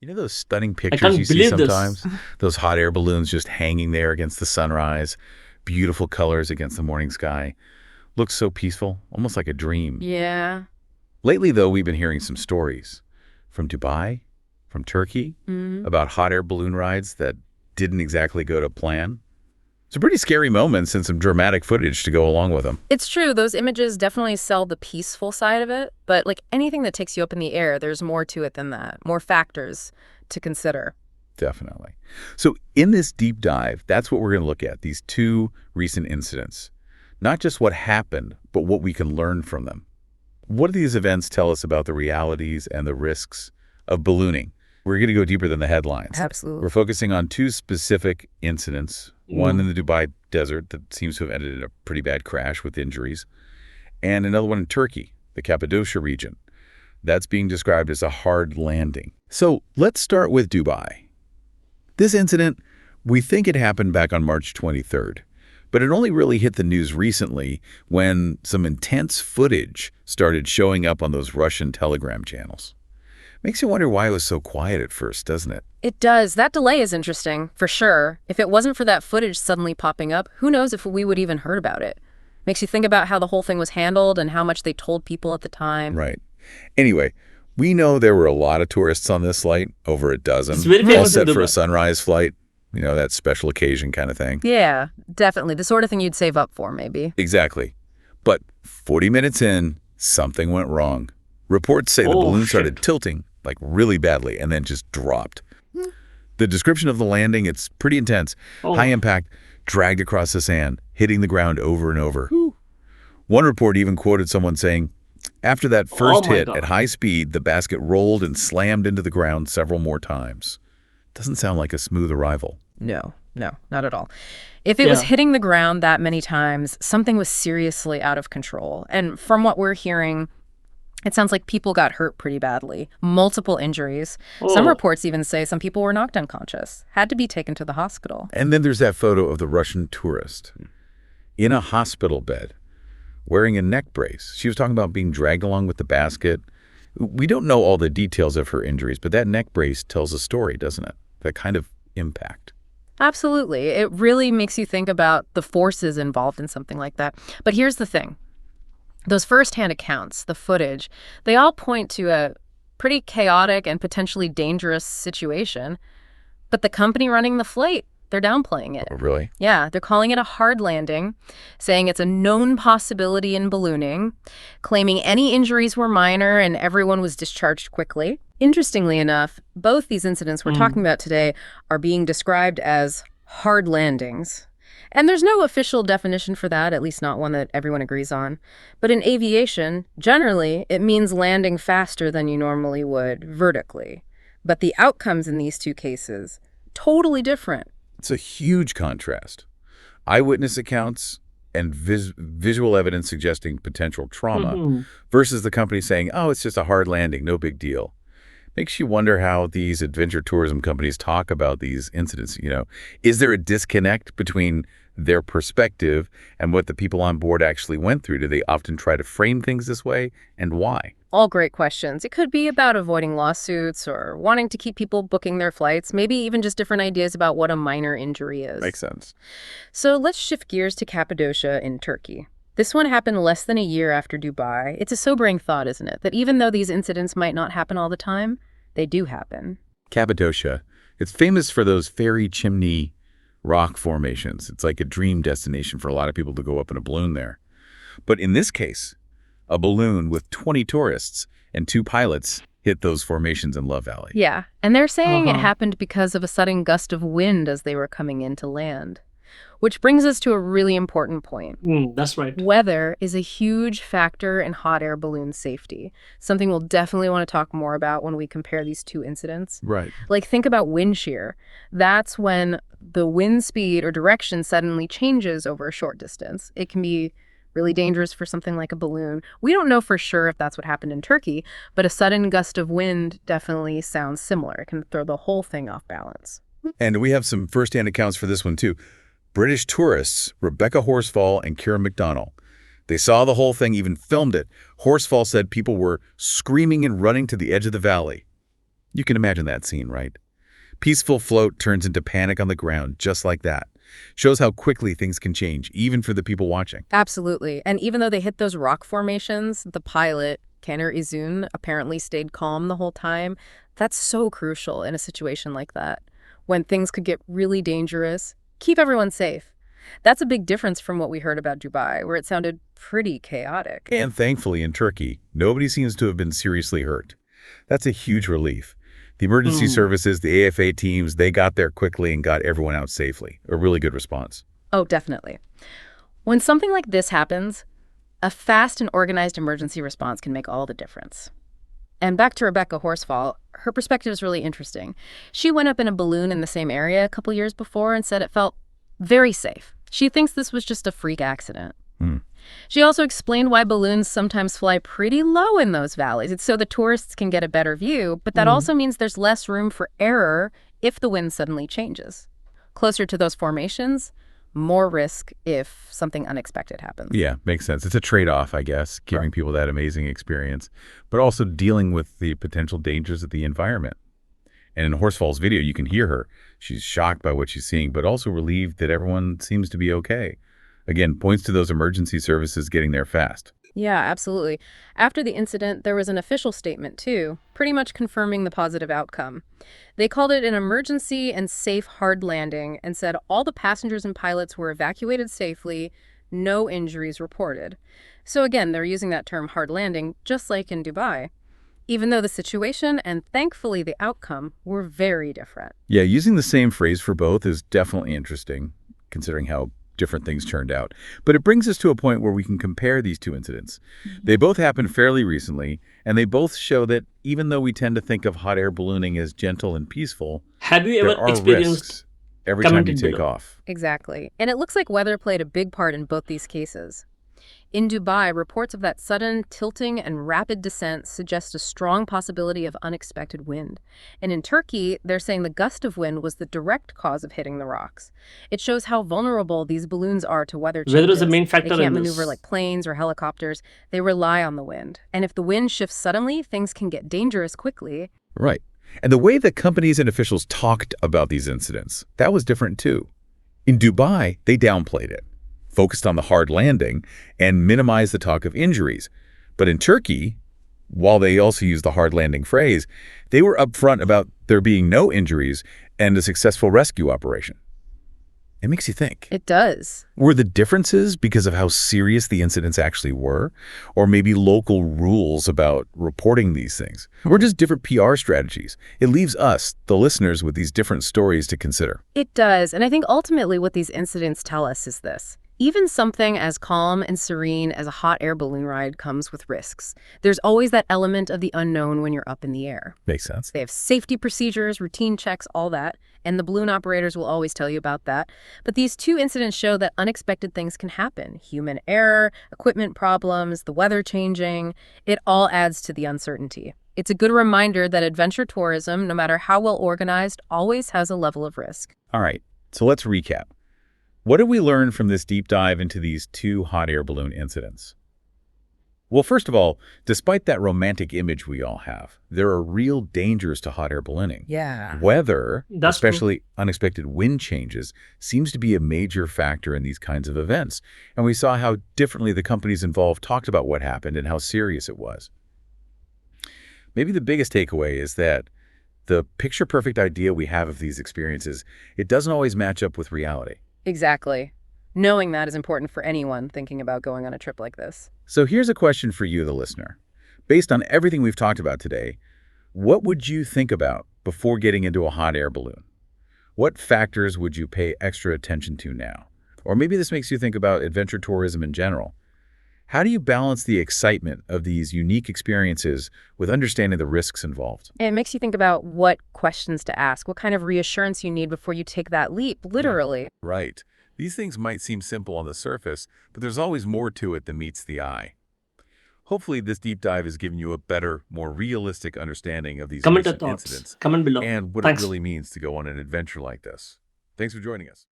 You know those stunning I pictures you can't see believe this. sometimes? Those hot air balloons just hanging there against the sunrise, beautiful colors against the morning sky. Looks so peaceful, almost like a dream. Yeah. Lately, though, we've been hearing some stories from Dubai, from Turkey, about hot air balloon rides that didn't exactly go to plan. It's a pretty scary moment and some dramatic footage to go along with them. It's true. Those images definitely sell the peaceful side of it. But like anything that takes you up in the air, there's more to it than that. More factors to consider. Definitely. So in this deep dive, that's what we're going to look at, these two recent incidents. Not just what happened, but what we can learn from them. What do these events tell us about the realities and the risks of ballooning? We're going to go deeper than the headlines. Absolutely. We're focusing on two specific incidents, one in the Dubai desert that seems to have ended in a pretty bad crash with injuries, and another one in Turkey, the Cappadocia region. That's being described as a hard landing. So let's start with Dubai. This incident, we think it happened back on March 23rd, but it only really hit the news recently when some intense footage started showing up on those Russian telegram channels. Makes you wonder why it was so quiet at first, doesn't it? It does. That delay is interesting, for sure. If it wasn't for that footage suddenly popping up, who knows if we would even heard about it. Makes you think about how the whole thing was handled and how much they told people at the time. Right. Anyway, we know there were a lot of tourists on this flight, over a dozen, It's very all famous in set for a Dubai. sunrise flight, you know, that special occasion kind of thing. Yeah, definitely. The sort of thing you'd save up for, maybe. Exactly. But 40 minutes in, something went wrong. Reports say the Oh, balloon shit. started tilting, like really badly, and then just dropped. The description of the landing, it's pretty intense. Oh. High impact, dragged across the sand, hitting the ground over and over. One report even quoted someone saying, after that first Oh my hit God. at high speed, the basket rolled and slammed into the ground several more times. Doesn't sound like a smooth arrival. No, not at all. If it was Yeah. hitting the ground that many times, something was seriously out of control. And from what we're hearing, it sounds like people got hurt pretty badly. Multiple injuries. Some Oh. reports even say some people were knocked unconscious, had to be taken to the hospital. And then there's that photo of the Russian tourist in a hospital bed, wearing a neck brace. She was talking about being dragged along with the basket. We don't know all the details of her injuries, but that neck brace tells a story, doesn't it? That kind of impact. Absolutely. It really makes you think about the forces involved in something like that. But here's the thing. Those firsthand accounts, the footage, they all point to a pretty chaotic and potentially dangerous situation. But the company running the flight, they're downplaying it. Oh, really? Yeah, they're calling it a hard landing, saying it's a known possibility in ballooning, claiming any injuries were minor and everyone was discharged quickly. Interestingly enough, both these incidents we're talking about today are being described as hard landings. And there's no official definition for that, at least not one that everyone agrees on. But in aviation, generally, it means landing faster than you normally would vertically. But the outcomes in these two cases, totally different. It's a huge contrast. Eyewitness accounts and visual evidence suggesting potential trauma versus the company saying, oh, it's just a hard landing, no big deal. Makes you wonder how these adventure tourism companies talk about these incidents. You know, is there a disconnect between their perspective and what the people on board actually went through? Do they often try to frame things this way, and why? All great questions. It could be about avoiding lawsuits or wanting to keep people booking their flights, maybe even just different ideas about what a minor injury is. Makes sense. So let's shift gears to Cappadocia in Turkey. This one happened less than a year after Dubai. It's a sobering thought, isn't it? That even though these incidents might not happen all the time, they do happen. Cappadocia, it's famous for those fairy chimney rock formations. It's like a dream destination for a lot of people to go up in a balloon there. But in this case, a balloon with 20 tourists and 2 pilots hit those formations in Love Valley. Yeah, and they're saying it Uh-huh. happened because of a sudden gust of wind as they were coming in to land. Which brings us to a really important point. That's right. Weather is a huge factor in hot air balloon safety, something we'll definitely want to talk more about when we compare these two incidents. Right. Like, think about wind shear. That's when the wind speed or direction suddenly changes over a short distance. It can be really dangerous for something like a balloon. We don't know for sure if that's what happened in Turkey, but a sudden gust of wind definitely sounds similar. It can throw the whole thing off balance. And we have some firsthand accounts for this one, too. British tourists, Rebecca Horsfall and Kieran McDonnell. They saw the whole thing, even filmed it. Horsfall said people were screaming and running to the edge of the valley. You can imagine that scene, right? Peaceful float turns into panic on the ground, just like that. Shows how quickly things can change, even for the people watching. Absolutely. And even though they hit those rock formations, the pilot, Kenner Izun, apparently stayed calm the whole time. That's so crucial in a situation like that. When things could get really dangerous, keep everyone safe. That's a big difference from what we heard about Dubai, where it sounded pretty chaotic. And thankfully, in Turkey, nobody seems to have been seriously hurt. That's a huge relief. The emergency services, the AFA teams, they got there quickly and got everyone out safely. A really good response. Oh, definitely. When something like this happens, a fast and organized emergency response can make all the difference. And back to Rebecca Horsfall, her perspective is really interesting. She went up in a balloon in the same area a couple years before and said it felt very safe. She thinks this was just a freak accident. She also explained why balloons sometimes fly pretty low in those valleys. It's so the tourists can get a better view, but that also means there's less room for error if the wind suddenly changes. Closer to those formations, more risk if something unexpected happens. Yeah, makes sense. It's a trade-off, I guess, giving people that amazing experience, but also dealing with the potential dangers of the environment. And in Horsfall's video, you can hear her. She's shocked by what she's seeing, but also relieved that everyone seems to be okay. Again, points to those emergency services getting there fast. Yeah, absolutely. After the incident, there was an official statement, too, pretty much confirming the positive outcome. They called it an emergency and safe hard landing and said all the passengers and pilots were evacuated safely, no injuries reported. So again, they're using that term hard landing, just like in Dubai, even though the situation and thankfully the outcome were very different. Yeah, using the same phrase for both is definitely interesting, considering how different things turned out. But it brings us to a point where we can compare these two incidents. They both happened fairly recently, and they both show that even though we tend to think of hot air ballooning as gentle and peaceful, Have you there ever are experienced? risks every time you Comment take below. off. Exactly. And it looks like weather played a big part in both these cases. In Dubai, reports of that sudden tilting and rapid descent suggest a strong possibility of unexpected wind. And in Turkey, they're saying the gust of wind was the direct cause of hitting the rocks. It shows how vulnerable these balloons are to weather changes. Weather is the main They factor in can't maneuver this. like planes or helicopters. They rely on the wind. And if the wind shifts suddenly, things can get dangerous quickly. Right. And the way that companies and officials talked about these incidents, that was different too. In Dubai, they downplayed it, focused on the hard landing, and minimized the talk of injuries. But in Turkey, while they also used the hard landing phrase, they were upfront about there being no injuries and a successful rescue operation. It makes you think. It does. Were the differences because of how serious the incidents actually were? Or maybe local rules about reporting these things? Or just different PR strategies? It leaves us, the listeners, with these different stories to consider. It does. And I think ultimately what these incidents tell us is this. Even something as calm and serene as a hot air balloon ride comes with risks. There's always that element of the unknown when you're up in the air. Makes sense. They have safety procedures, routine checks, all that, and the balloon operators will always tell you about that. But these two incidents show that unexpected things can happen. Human error, equipment problems, the weather changing, it all adds to the uncertainty. It's a good reminder that adventure tourism, no matter how well organized, always has a level of risk. All right, so let's recap. What did we learn from this deep dive into these two hot air balloon incidents? Well, first of all, despite that romantic image we all have, there are real dangers to hot air ballooning. Yeah. Weather, That's true. especially unexpected wind changes, seems to be a major factor in these kinds of events. And we saw how differently the companies involved talked about what happened and how serious it was. Maybe the biggest takeaway is that the picture-perfect idea we have of these experiences, it doesn't always match up with reality. Exactly. Knowing that is important for anyone thinking about going on a trip like this. So here's a question for you, the listener. Based on everything we've talked about today, what would you think about before getting into a hot air balloon? What factors would you pay extra attention to now? Or maybe this makes you think about adventure tourism in general. How do you balance the excitement of these unique experiences with understanding the risks involved? And it makes you think about what questions to ask, what kind of reassurance you need before you take that leap, literally. Right. These things might seem simple on the surface, but there's always more to it than meets the eye. Hopefully, this deep dive has given you a better, more realistic understanding of these Comment your recent thoughts. incidents Comment below. and what Thanks. it really means to go on an adventure like this. Thanks for joining us.